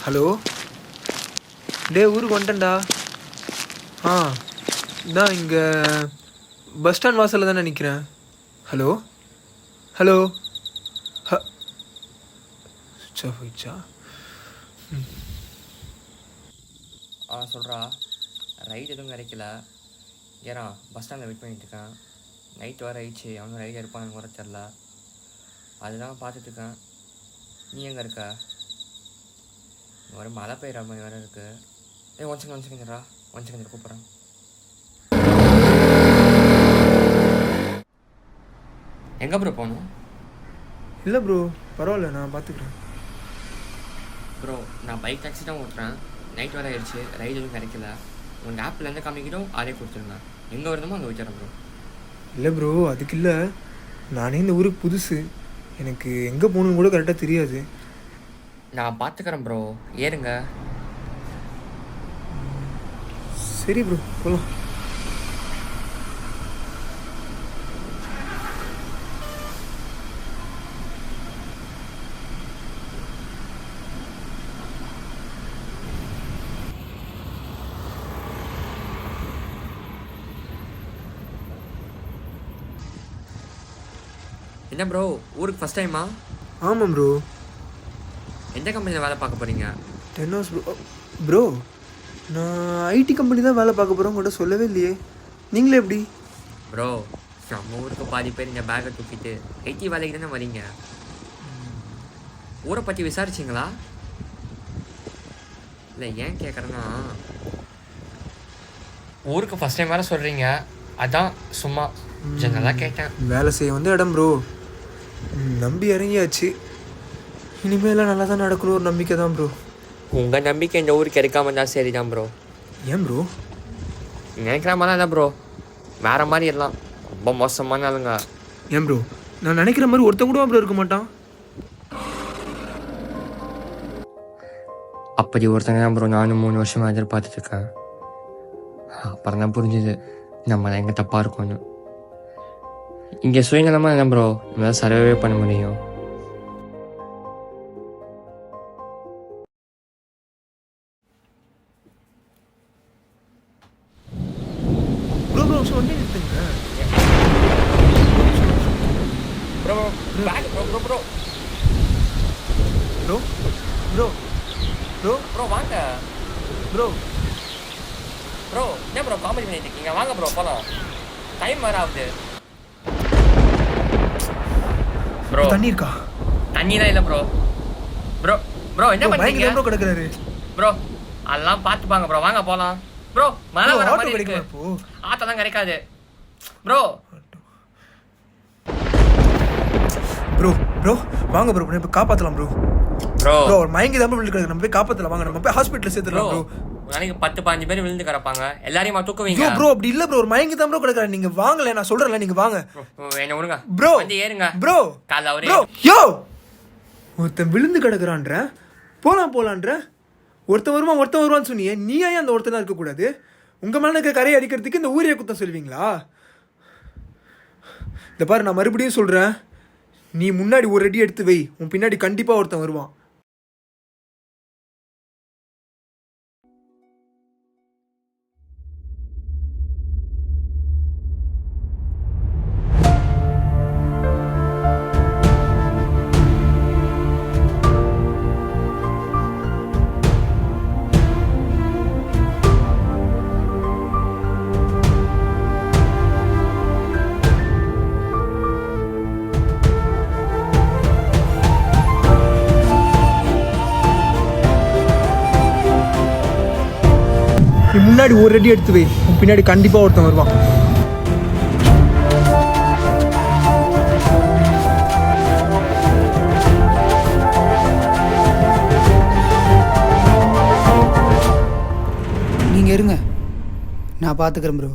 Hello, ஊருக்கு வந்துட்டேன்டா. ஆ, இதான் இங்கே பஸ் ஸ்டாண்ட் வாசலில் தானே நிற்கிறேன். ஹலோ ஹலோ ஹ போயிடுச்சா? சொல்கிறா. ரைடு எதுவும் கிடைக்கல. ஏறா பஸ் ஸ்டாண்டில் வெயிட் பண்ணிட்டுருக்கேன். நைட் வர ஆயிடுச்சு. அவனும் ரைடு இருப்பான்னு கூட தெரில. அதுதான் பார்த்துட்ருக்கேன். நீ எங்கே இருக்க? ஒரு மழை பெய்கிற மாதிரி வேறு இருக்குது. ஒன் செகண்ட் கூப்பிட்றேன். எங்கே ப்ரோ போகணும்? இல்லை ப்ரோ, பரவாயில்ல, நான் பார்த்துக்குறேன். ப்ரோ, நான் பைக் டாக்ஸி தான் ஓட்டுறேன். நைட் வர ஆயிடுச்சு. ரைடு எதுவும் கிடைக்கல. உங்கள் ஆப்லேருந்து காமிக்கிட்டோம் அதே கொடுத்துருங்க. எங்கே வருதுமோ அங்கே விட்டுறேன் ப்ரோ. இல்லை ப்ரோ, அதுக்கு இல்லை. நானே இந்த ஊருக்கு புதுசு. எனக்கு எங்கே போகணுன்னு கூட கரெக்டாக தெரியாது. நான் பார்த்துக்கிறேன் ப்ரோ, ஏறுங்க. சரி ப்ரோ, போகலாம். என்ன ப்ரோ, ஊருக்கு ஃபஸ்ட் டைமா? ஆமாம் ப்ரோ. எந்த கம்பெனியில் வேலை பார்க்க போகிறீங்க? 10 hours ப்ரோ. ப்ரோ, நான் ஐடி கம்பெனி தான் வேலை பார்க்க போகிறோம், கூட சொல்லவே இல்லையே. நீங்களே எப்படி? ப்ரோ, நம்ம ஊருக்கு பாதி பேர் இந்த பேக்கை தூக்கிட்டு ஐடி வேலைக்கு தானே வரீங்க. ஊரை பற்றி விசாரிச்சிங்களா? இல்லை, ஏன் கேட்குறேன்னா, ஊருக்கு ஃபஸ்ட் டைம் வேறு சொல்கிறீங்க, அதான் சும்மா ஜெனரலாக கேட்டேன். வேலை செய்ய வந்து இடம் ப்ரோ, நம்பி இறங்கியாச்சு. இனிமேலாம் நல்லா தான் நடக்கணும் ஒரு நம்பிக்கை தான் ப்ரோ. உங்கள் நம்பிக்கை இந்த ஊருக்கு கிடைக்காம இருந்தால் சரி தான் ப்ரோ. ஏன் ப்ரோ? நினைக்கிற மாதிரி தான் ப்ரோ, வேறு மாதிரி எல்லாம் ரொம்ப மோசமான ஆளுங்க. ஏன் ப்ரோ, நான் நினைக்கிற மாதிரி ஒருத்தன் கூட ப்ரோ இருக்க மாட்டான். அப்படி ஒருத்தங்க தான் ப்ரோ நானும் 3 வருஷமாக எதிர்பார்த்துட்ருக்கேன். அப்புறம் தான் புரிஞ்சுது நம்ம எங்கே தப்பாக இருக்கோன்னு. இங்கே சுயநலமாக என்ன ப்ரோ, நம்மளால் சர்வே பண்ண முடியும். ப்ரோ ப்ரோ சொல்லி நிறுத்துங்க. Bro back bro bro bro bro bro bro bro வாங்க ப்ரோ ப்ரோ. என்ன ப்ரோ காமெடி பண்ணிட்டு இருக்கீங்க? வாங்க ப்ரோ போகலாம். டைம் வேறு ஆகுது ப்ரோ. தண்ணி இருக்கா? தண்ணிலாம் இல்லை ப்ரோ. ப்ரோ ப்ரோ என்ன பண்ணுறீங்க ப்ரோ? கிடக்குறாரு ப்ரோ. அதெல்லாம் பார்த்துப்பாங்க ப்ரோ, வாங்க போகலாம். ப்ரோ மழை வர மாதிரி இருக்கு. ஆத்தெல்லாம் கிடைக்காது ப்ரோ. ப்ரோ ப்ரோ வாங்க ப்ரோ, இப்போ காப்பாற்றலாம் ப்ரோ. ப்ரோ ப்ரோ ஒரு மயங்கி தான் விழுக்கிறது, நம்ம போய் காப்பாற்றலாம். வாங்க, நம்ம போய் ஹாஸ்பிட்டலில் சேர்த்துலாம் ப்ரோ. நாளைக்கு 10-15 பேர் விழுந்து கிடப்பாங்க, எல்லாரையும் தூக்குவீங்க. ப்ரோ அப்படி இல்லை ப்ரோ, ஒரு மயங்கி தான் ப்ரோ கிடக்குறாரு. நீங்கள் வாங்கல, நான் சொல்கிறேன்ல, நீங்கள் வாங்க. என்ன விடுங்க ப்ரோ. வந்து ஏறுங்க ப்ரோ. காலைல அவரே யோ ஒருத்தன் விழுந்து கிடக்குறான்ற, போலான்ற. ஒருத்தன் வருவான்னு சொன்னியே, நீ ஏன் அந்த ஒருத்தனா இருக்கக்கூடாது? உங்கள் மேலே இருக்க கரையை அடிக்கிறதுக்கு இந்த ஊரையை குத்தம் சொல்வீங்களா? இந்த பாரு, நான் மறுபடியும் சொல்கிறேன், நீ முன்னாடி ஒரு அடி எடுத்து வை, உன் பின்னாடி கண்டிப்பாக ஒருத்தன் வருவான். நீ முன்னாடி ஒரு அடி எடுத்து வை, உன் பின்னாடி கண்டிப்பாக ஒருத்தன் வருவான். நீங்கள் இருங்க, நான் பார்த்துக்கிறேன் ப்ரோ.